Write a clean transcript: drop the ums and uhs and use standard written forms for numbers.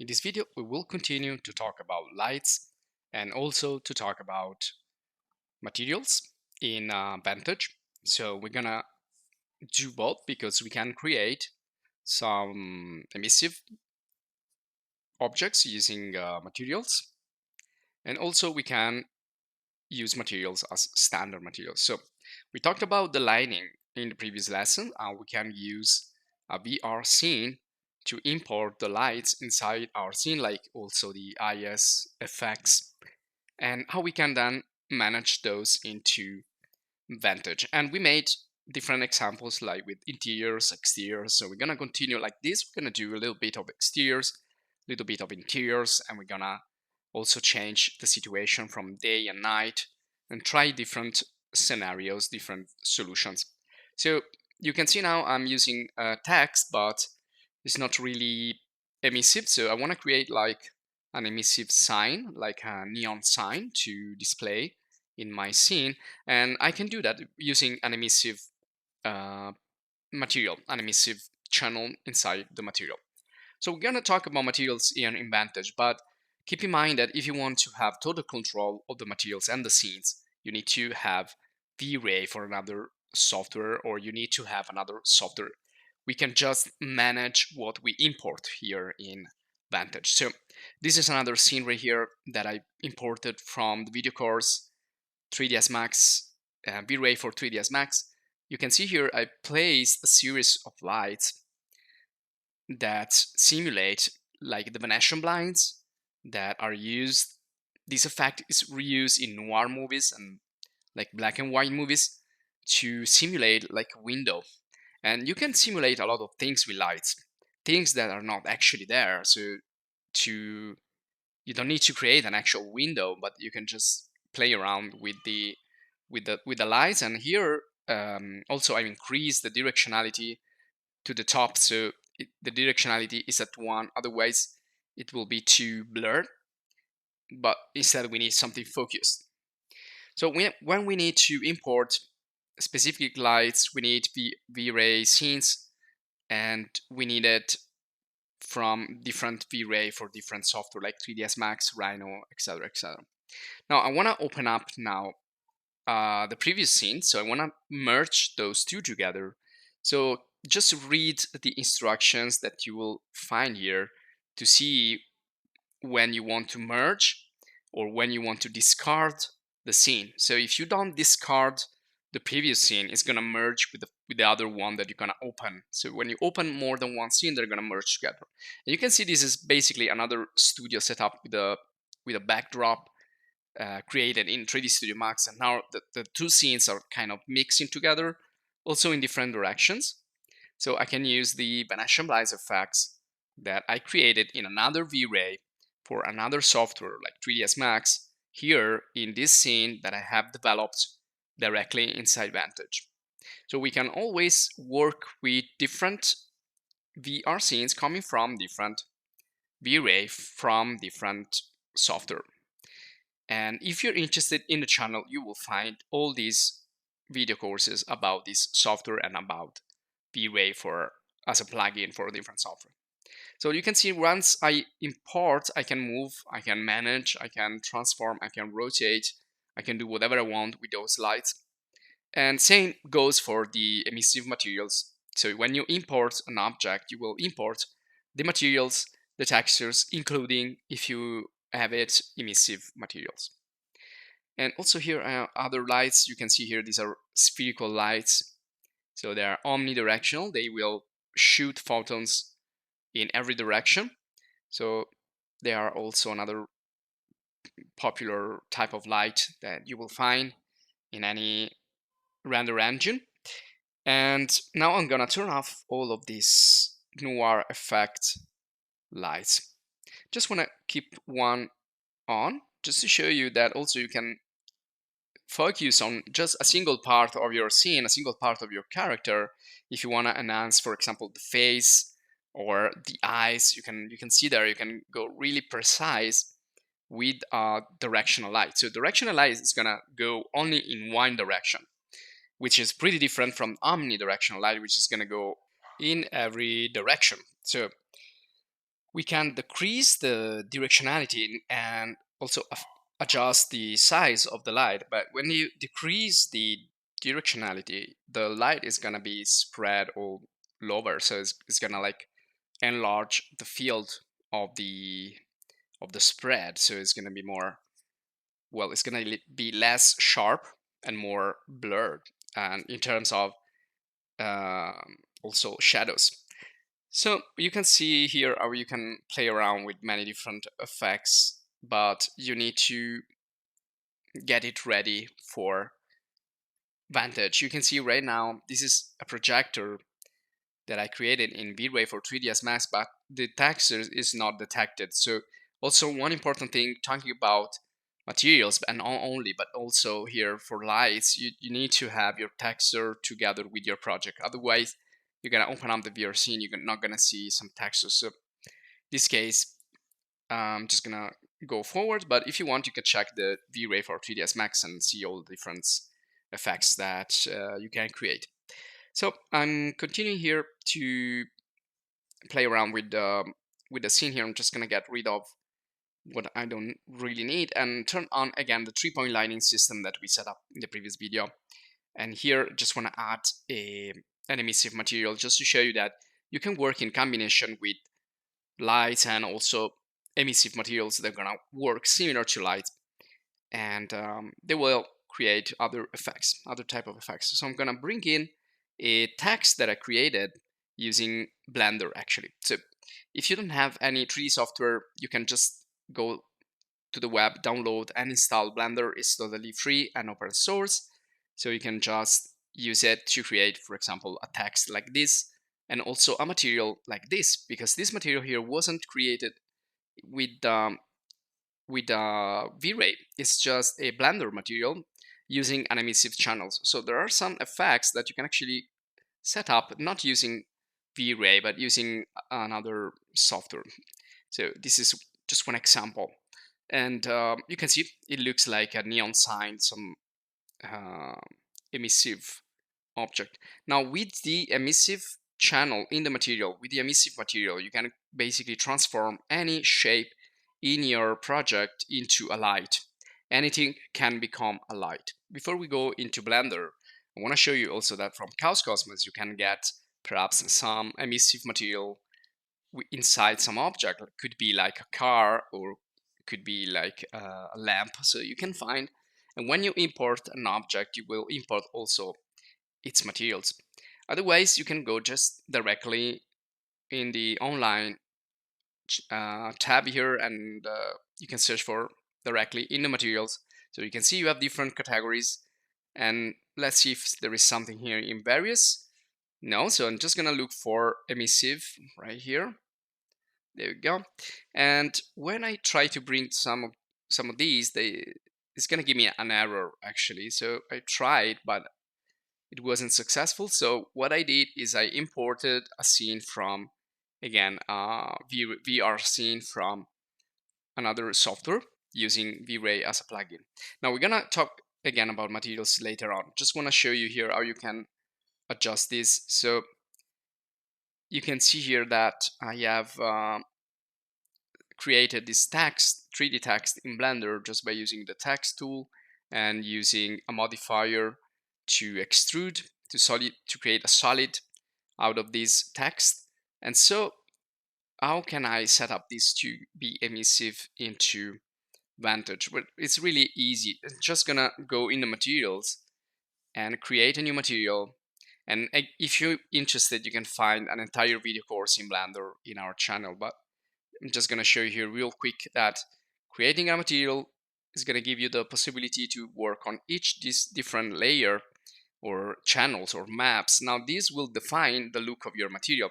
In this video, we will continue to talk about lights and also to talk about materials in Vantage. So we're gonna do both because we can create some emissive objects using materials, and also we can use materials as standard materials. So we talked about the lighting in the previous lesson. We can use a VR scene to import the lights inside our scene, like also the IS effects, and how we can then manage those into Vantage. And we made different examples like with interiors, exteriors. So we're gonna continue like this. We're gonna do a little bit of exteriors, a little bit of interiors, and we're gonna also change the situation from day and night and try different scenarios, different solutions. So you can see now I'm using text, but it's not really emissive. So I want to create like an emissive sign, like a neon sign to display in my scene. And I can do that using an emissive material, an emissive channel inside the material. So we're going to talk about materials here in Vantage, but keep in mind that if you want to have total control of the materials and the scenes, you need to have V-Ray for another software, or you need to have another software. We can just manage what we import here in Vantage. So this is another scene right here that I imported from the video course 3ds Max, V-Ray for 3ds Max. You can see here I placed a series of lights that simulate like the Venetian blinds that are used. This effect is reused in noir movies and like black and white movies to simulate like a window. And you can simulate a lot of things with lights, things that are not actually there. So you don't need to create an actual window, but you can just play around with the lights. And here also I increase the directionality to the top, so the directionality is at 1, otherwise it will be too blurred, but instead we need something focused. So when we need to import specific lights, we need V-Ray scenes, and we need it from different V-Ray for different software like 3ds Max, Rhino, etc, etc. Now I want to open up now the previous scene, so I want to merge those two together. So just read the instructions that you will find here to see when you want to merge or when you want to discard the scene. So if you don't discard the previous scene, it's going to merge with the other one that you're going to open. So when you open more than one scene, they're going to merge together. And you can see this is basically another studio setup with a backdrop created in 3D Studio Max, and now the two scenes are kind of mixing together, also in different directions. So I can use the Venetian blinds effects that I created in another V-Ray for another software like 3ds Max here in this scene that I have developed directly inside Vantage. So we can always work with different VR scenes coming from different V-Ray from different software. And if you're interested in the channel, you will find all these video courses about this software and about V-Ray as a plugin for different software. So you can see once I import, I can move, I can manage, I can transform, I can rotate, I can do whatever I want with those lights. And same goes for the emissive materials. So when you import an object, you will import the materials, the textures, including, if you have it, emissive materials. And also here are other lights. You can see here these are spherical lights. So they are omnidirectional. They will shoot photons in every direction. So they are also another popular type of light that you will find in any render engine. And now I'm gonna turn off all of these noir effect lights. Just wanna keep one on just to show you that also you can focus on just a single part of your scene, a single part of your character. If you want to enhance, for example, the face or the eyes, you can see there, you can go really precise with directional light. So directional light is gonna go only in one direction, which is pretty different from omnidirectional light, which is gonna go in every direction. So we can decrease the directionality and also adjust the size of the light. But when you decrease the directionality, the light is gonna be spread all lower, so it's gonna like enlarge the field of the spread, so it's gonna be more, well, it's gonna be less sharp and more blurred, and in terms of also shadows. So you can see here how you can play around with many different effects, but you need to get it ready for Vantage. You can see right now this is a projector that I created in V-Ray for 3ds Max, but the texture is not detected. So also one important thing talking about materials, and not only, but also here for lights, you need to have your texture together with your project. Otherwise, you're gonna open up the VRC and you're not gonna see some textures. So in this case, I'm just gonna go forward, but if you want, you can check the V-Ray for 3ds Max and see all the different effects that you can create. So I'm continuing here to play around with the scene here. I'm just gonna get rid of what I don't really need and turn on again the 3-point lighting system that we set up in the previous video. And here just want to add an emissive material just to show you that you can work in combination with lights and also emissive materials that are gonna work similar to light, and they will create other effects, other type of effects. So I'm gonna bring in a text that I created using Blender actually. So if you don't have any 3D software, you can just go to the web, download and install Blender. It's totally free and open source. So you can just use it to create, for example, a text like this, and also a material like this, because this material here wasn't created with V-Ray. It's just a Blender material using an emissive channels. So there are some effects that you can actually set up not using V-Ray, but using another software. So this is just one example. And you can see it looks like a neon sign, some emissive object. Now with the emissive channel in the material, with the emissive material, you can basically transform any shape in your project into a light. Anything can become a light. Before we go into Blender, I want to show you also that from Chaos Cosmos you can get perhaps some emissive material inside some object. It could be like a car or could be like a lamp. So you can find, and when you import an object, you will import also its materials. Otherwise, you can go just directly in the online tab here, and you can search for directly in the materials. So you can see you have different categories, and let's see if there is something here in various. No, so I'm just gonna look for emissive right here. There we go. And when I try to bring some of these, it's gonna give me an error actually. So I tried, but it wasn't successful. So what I did is I imported a scene from, again, VR scene from another software using V-Ray as a plugin. Now we're gonna talk again about materials later on. Just wanna show you here how you can adjust this. So you can see here that I have created this text, 3D text in Blender just by using the text tool and using a modifier to extrude to create a solid out of this text. And so how can I set up this to be emissive into Vantage? Well, it's really easy. It's just gonna go in the materials and create a new material. And if you're interested, you can find an entire video course in Blender in our channel. But I'm just gonna show you here real quick that creating a material is gonna give you the possibility to work on each this different layer or channels or maps. Now these will define the look of your material.